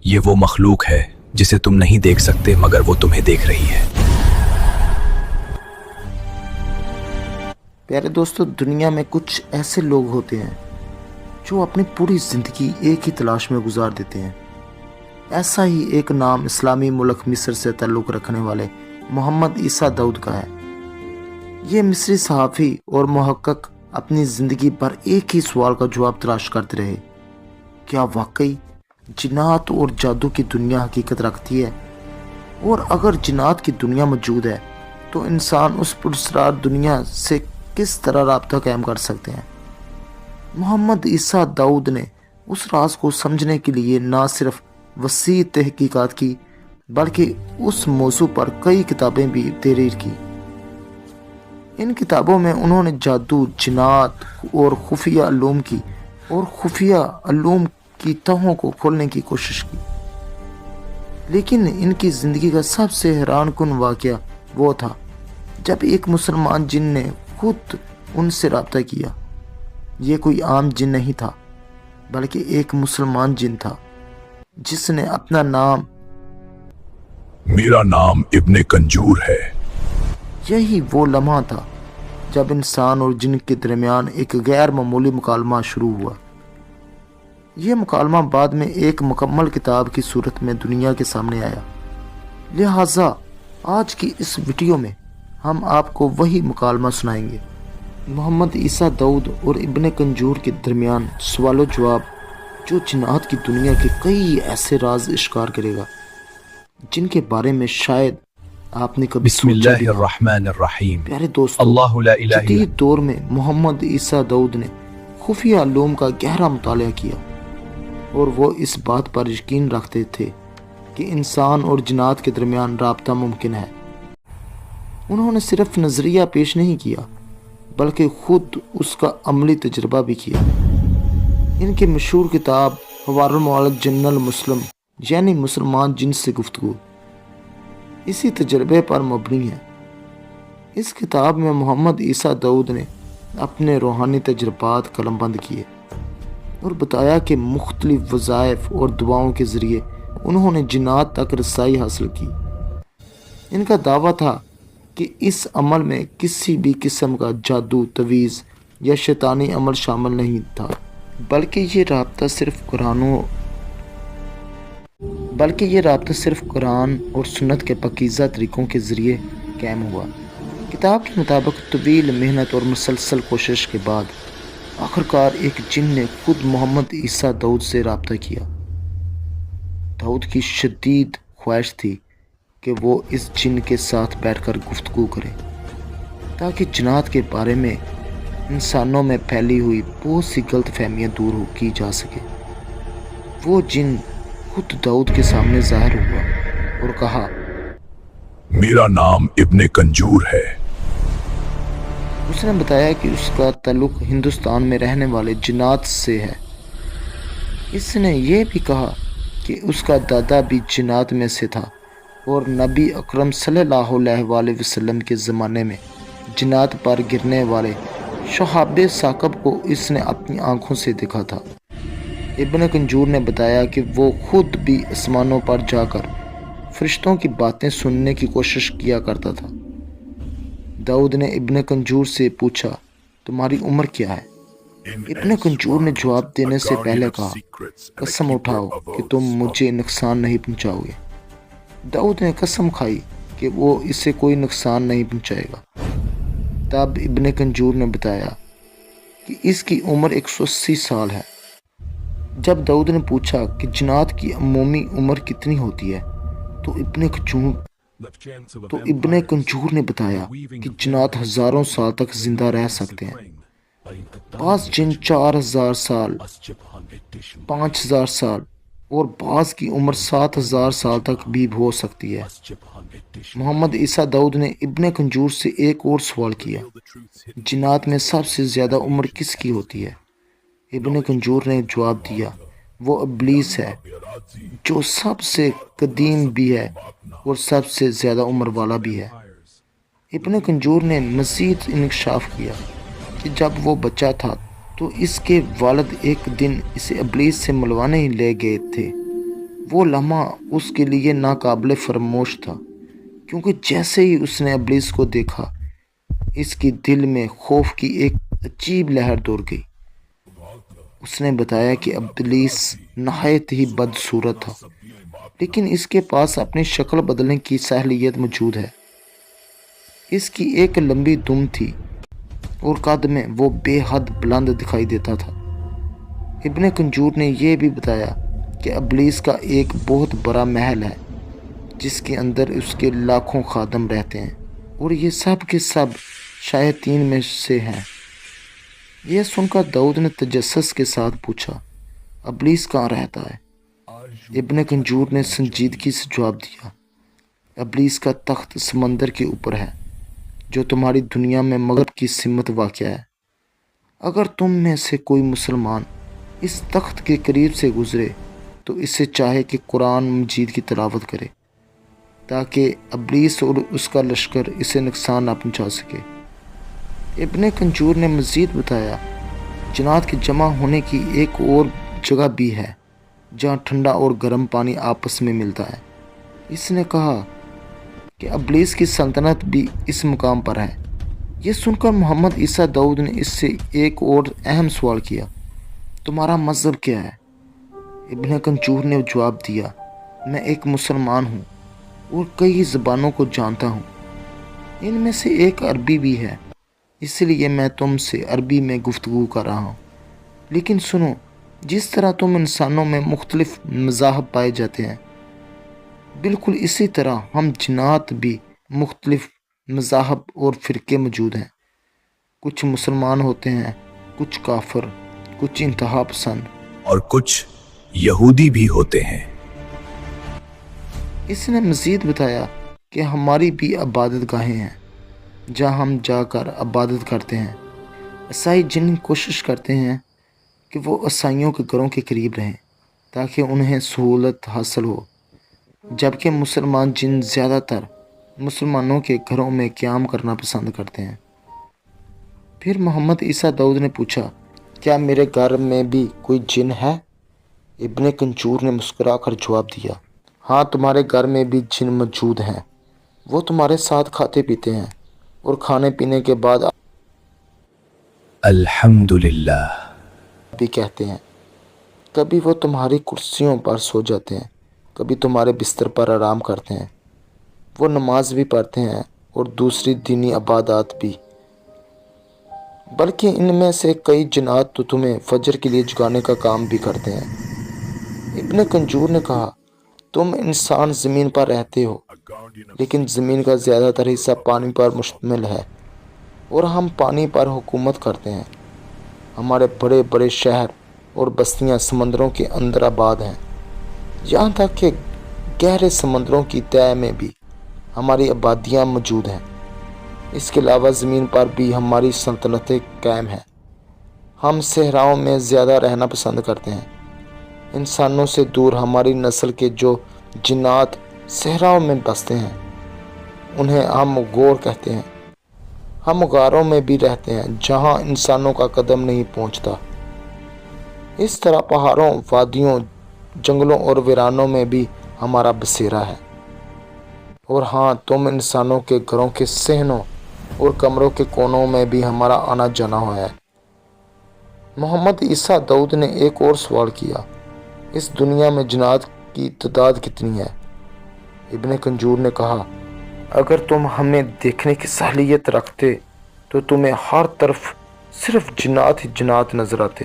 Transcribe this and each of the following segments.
یہ وہ مخلوق ہے جسے تم نہیں دیکھ سکتے مگر وہ تمہیں دیکھ رہی ہے۔ پیارے دوستو، دنیا میں کچھ ایسے لوگ ہوتے ہیں جو اپنی پوری زندگی ایک ہی تلاش میں گزار دیتے ہیں۔ ایسا ہی ایک نام اسلامی ملک مصر سے تعلق رکھنے والے محمد عیسیٰ داؤد کا ہے۔ یہ مصری صحافی اور محقق اپنی زندگی پر ایک ہی سوال کا جواب تلاش کرتے رہے: کیا واقعی جنات اور جادو کی دنیا حقیقت رکھتی ہے؟ اور اگر جنات کی دنیا موجود ہے تو انسان اس پراسرار دنیا سے کس طرح رابطہ قائم کر سکتے ہیں؟ محمد عیسیٰ داؤد نے اس راز کو سمجھنے کے لیے نہ صرف وسیع تحقیقات کی بلکہ اس موضوع پر کئی کتابیں بھی تحریر کی۔ ان کتابوں میں انہوں نے جادو، جنات اور خفیہ علوم کی تہوں کو کھولنے کی کوشش کی۔ لیکن ان کی زندگی کا سب سے حیران کن واقعہ وہ تھا جب ایک مسلمان جن نے خود ان سے رابطہ کیا۔ یہ کوئی عام جن نہیں تھا بلکہ ایک مسلمان جن تھا جس نے اپنا نام میرا نام ابن کنجور ہے۔ یہی وہ لمحہ تھا جب انسان اور جن کے درمیان ایک غیر معمولی مکالمہ شروع ہوا۔ یہ مکالمہ بعد میں ایک مکمل کتاب کی صورت میں دنیا کے سامنے آیا۔ لہٰذا آج کی اس ویڈیو میں ہم آپ کو وہی مکالمہ سنائیں گے، محمد عیسیٰ داؤد اور ابن کنجور کے درمیان سوال و جواب، جو جنات کی دنیا کے کئی ایسے راز اشکار کرے گا جن کے بارے میں شاید آپ نے کبھی بسم سوچا بھی اللہ نہیں۔ الرحمن الرحیم۔ پیارے دوستو، اللہ لا الہ الا جدید دور میں محمد عیسیٰ داؤد نے خفیہ علوم کا گہرا مطالعہ کیا اور وہ اس بات پر یقین رکھتے تھے کہ انسان اور جنات کے درمیان رابطہ ممکن ہے۔ انہوں نے صرف نظریہ پیش نہیں کیا بلکہ خود اس کا عملی تجربہ بھی کیا۔ ان کی مشہور کتاب حوار المعالج جن المسلم یعنی مسلمان جن سے گفتگو اسی تجربے پر مبنی ہے۔ اس کتاب میں محمد عیسیٰ داؤد نے اپنے روحانی تجربات قلم بند کیے اور بتایا کہ مختلف وظائف اور دعاؤں کے ذریعے انہوں نے جنات تک رسائی حاصل کی۔ ان کا دعویٰ تھا کہ اس عمل میں کسی بھی قسم کا جادو، تویز یا شیطانی عمل شامل نہیں تھا، بلکہ یہ رابطہ صرف قرآن اور سنت کے پاکیزہ طریقوں کے ذریعے قائم ہوا۔ کتاب کے مطابق طویل محنت اور مسلسل کوشش کے بعد آخرکار ایک جن نے خود محمد عیسیٰ داؤد سے رابطہ کیا۔ داؤد کی شدید خواہش تھی کہ وہ اس جن کے ساتھ بیٹھ کر گفتگو کرے تاکہ جنات کے بارے میں انسانوں میں پھیلی ہوئی بہت سی غلط فہمیاں دور کی جا سکے۔ وہ جن خود داؤد کے سامنے ظاہر ہوا اور کہا: میرا نام ابن کنجور ہے۔ اس نے بتایا کہ اس کا تعلق ہندوستان میں رہنے والے جنات سے ہے۔ اس نے یہ بھی کہا کہ اس کا دادا بھی جنات میں سے تھا اور نبی اکرم صلی اللہ علیہ وآلہ وسلم کے زمانے میں جنات پر گرنے والے شہاب ثاقب کو اس نے اپنی آنکھوں سے دیکھا تھا۔ ابن کنجور نے بتایا کہ وہ خود بھی آسمانوں پر جا کر فرشتوں کی باتیں سننے کی کوشش کیا کرتا تھا۔ داؤد نے ابن کنجور سے پوچھا: تمہاری عمر کیا ہے؟ ابن کنجور نے جواب دینے سے پہلے کہا: قسم اٹھاؤ کہ تم مجھے نقصان نہیں پہنچاؤ گے۔ داؤد نے قسم کھائی کہ وہ اسے کوئی نقصان نہیں پہنچائے گا۔ تب ابن کنجور نے بتایا کہ اس کی عمر 180 سال ہے۔ جب داؤد نے پوچھا کہ جنات کی عمومی عمر کتنی ہوتی ہے تو ابن کنجور نے بتایا کہ جنات ہزاروں سال تک زندہ رہ سکتے ہیں۔ بعض جن 4000 سال، 5000 سال اور بعض کی عمر 7000 سال تک بھی ہو سکتی ہے۔ محمد عیسیٰ داؤد نے ابن کنجور سے ایک اور سوال کیا: جنات میں سب سے زیادہ عمر کس کی ہوتی ہے؟ ابن کنجور نے جواب دیا: وہ ابلیس ہے، جو سب سے قدیم بھی ہے اور سب سے زیادہ عمر والا بھی ہے۔ ابن کنجور نے مزید انکشاف کیا کہ جب وہ بچہ تھا تو اس کے والد ایک دن اسے ابلیس سے ملوانے ہی لے گئے تھے۔ وہ لمحہ اس کے لیے ناقابل فراموش تھا، کیونکہ جیسے ہی اس نے ابلیس کو دیکھا اس کی دل میں خوف کی ایک عجیب لہر دوڑ گئی۔ اس نے بتایا کہ ابلیس نہایت ہی بدصورت تھا، لیکن اس کے پاس اپنی شکل بدلنے کی صلاحیت موجود ہے۔ اس کی ایک لمبی دم تھی اور قد میں وہ بے حد بلند دکھائی دیتا تھا۔ ابن کنجور نے یہ بھی بتایا کہ ابلیس کا ایک بہت بڑا محل ہے جس کے اندر اس کے لاکھوں خادم رہتے ہیں، اور یہ سب کے سب شیاطین میں سے ہیں۔ یہ سن کر داؤد نے تجسس کے ساتھ پوچھا، ابلیس کہاں رہتا ہے؟ ابن کنجور نے سنجیدگی سے جواب دیا، ابلیس کا تخت سمندر کے اوپر ہے جو تمہاری دنیا میں مغرب کی سمت واقع ہے۔ اگر تم میں سے کوئی مسلمان اس تخت کے قریب سے گزرے تو اسے چاہے کہ قرآن مجید کی تلاوت کرے تاکہ ابلیس اور اس کا لشکر اسے نقصان نہ پہنچا سکے۔ ابن کنجور نے مزید بتایا، جنات کے جمع ہونے کی ایک اور جگہ بھی ہے جہاں ٹھنڈا اور گرم پانی آپس میں ملتا ہے۔ اس نے کہا کہ ابلیس کی سلطنت بھی اس مقام پر ہے۔ یہ سن کر محمد عیسیٰ داؤد نے اس سے ایک اور اہم سوال کیا، تمہارا مذہب کیا ہے؟ ابن کنجور نے جواب دیا، میں ایک مسلمان ہوں اور کئی زبانوں کو جانتا ہوں، ان میں سے ایک عربی بھی ہے، اس لیے میں تم سے عربی میں گفتگو کر رہا ہوں۔ لیکن سنو، جس طرح تم انسانوں میں مختلف مذاہب پائے جاتے ہیں، بالکل اسی طرح ہم جنات بھی مختلف مذاہب اور فرقے موجود ہیں۔ کچھ مسلمان ہوتے ہیں، کچھ کافر، کچھ انتہا پسند، اور کچھ یہودی بھی ہوتے ہیں۔ اس نے مزید بتایا کہ ہماری بھی عبادت گاہیں ہیں جہاں ہم جا کر عبادت کرتے ہیں۔ عیسائی جن کوشش کرتے ہیں کہ وہ عیسائیوں کے گھروں کے قریب رہیں تاکہ انہیں سہولت حاصل ہو، جبکہ مسلمان جن زیادہ تر مسلمانوں کے گھروں میں قیام کرنا پسند کرتے ہیں۔ پھر محمد عیسیٰ داؤد نے پوچھا، کیا میرے گھر میں بھی کوئی جن ہے؟ ابن کنجور نے مسکرا کر جواب دیا، ہاں، تمہارے گھر میں بھی جن موجود ہیں، وہ تمہارے ساتھ کھاتے پیتے ہیں اور کھانے پینے کے بعد الحمدللہ بھی کہتے ہیں۔ کبھی وہ تمہاری کرسیوں پر سو جاتے ہیں، کبھی تمہارے بستر پر آرام کرتے ہیں۔ وہ نماز بھی پڑھتے ہیں اور دوسری دینی عبادات بھی، بلکہ ان میں سے کئی جنات تو تمہیں فجر کے لیے جگانے کا کام بھی کرتے ہیں۔ ابن کنجور نے کہا، تم انسان زمین پر رہتے ہو، لیکن زمین کا زیادہ تر حصہ پانی پر مشتمل ہے اور ہم پانی پر حکومت کرتے ہیں۔ ہمارے بڑے بڑے شہر اور بستیاں سمندروں کے اندر آباد ہیں، یہاں تک کہ گہرے سمندروں کی تہہ میں بھی ہماری آبادیاں موجود ہیں۔ اس کے علاوہ زمین پر بھی ہماری سلطنتیں قائم ہیں۔ ہم صحراؤں میں زیادہ رہنا پسند کرتے ہیں۔ انسانوں سے دور ہماری نسل کے جو جنات صحراؤں میں بستے ہیں انہیں ہم غور کہتے ہیں۔ ہم غاروں میں بھی رہتے ہیں جہاں انسانوں کا قدم نہیں پہنچتا۔ اس طرح پہاڑوں، وادیوں، جنگلوں اور ویرانوں میں بھی ہمارا بسیرا ہے۔ اور ہاں، تم انسانوں کے گھروں کے صحنوں اور کمروں کے کونوں میں بھی ہمارا آنا جانا ہوا ہے۔ محمد عیسیٰ داؤد نے ایک اور سوال کیا، اس دنیا میں جنات کی تعداد کتنی ہے؟ ابن کنجور نے کہا، اگر تم ہمیں دیکھنے کی صلاحیت رکھتے تو تمہیں ہر طرف صرف جنات ہی جنات نظر آتے۔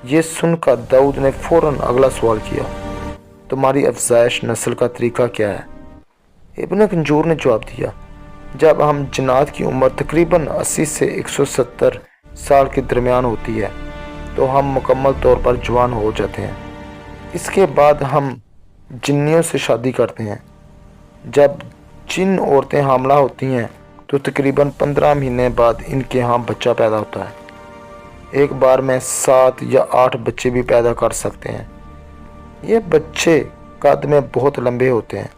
یہ سن کر داؤد نے فوراً اگلا سوال کیا، تمہاری افزائش نسل کا طریقہ کیا ہے؟ ابن کنجور نے جواب دیا، جب ہم جنات کی عمر تقریباً 80 سے 170 سال کے درمیان ہوتی ہے تو ہم مکمل طور پر جوان ہو جاتے ہیں۔ اس کے بعد ہم جنیوں سے شادی کرتے ہیں۔ جب جن عورتیں حاملہ ہوتی ہیں تو تقریباً 15 مہینے بعد ان کے ہاں بچہ پیدا ہوتا ہے۔ ایک بار میں 7 یا 8 بچے بھی پیدا کر سکتے ہیں۔ یہ بچے قد میں بہت لمبے ہوتے ہیں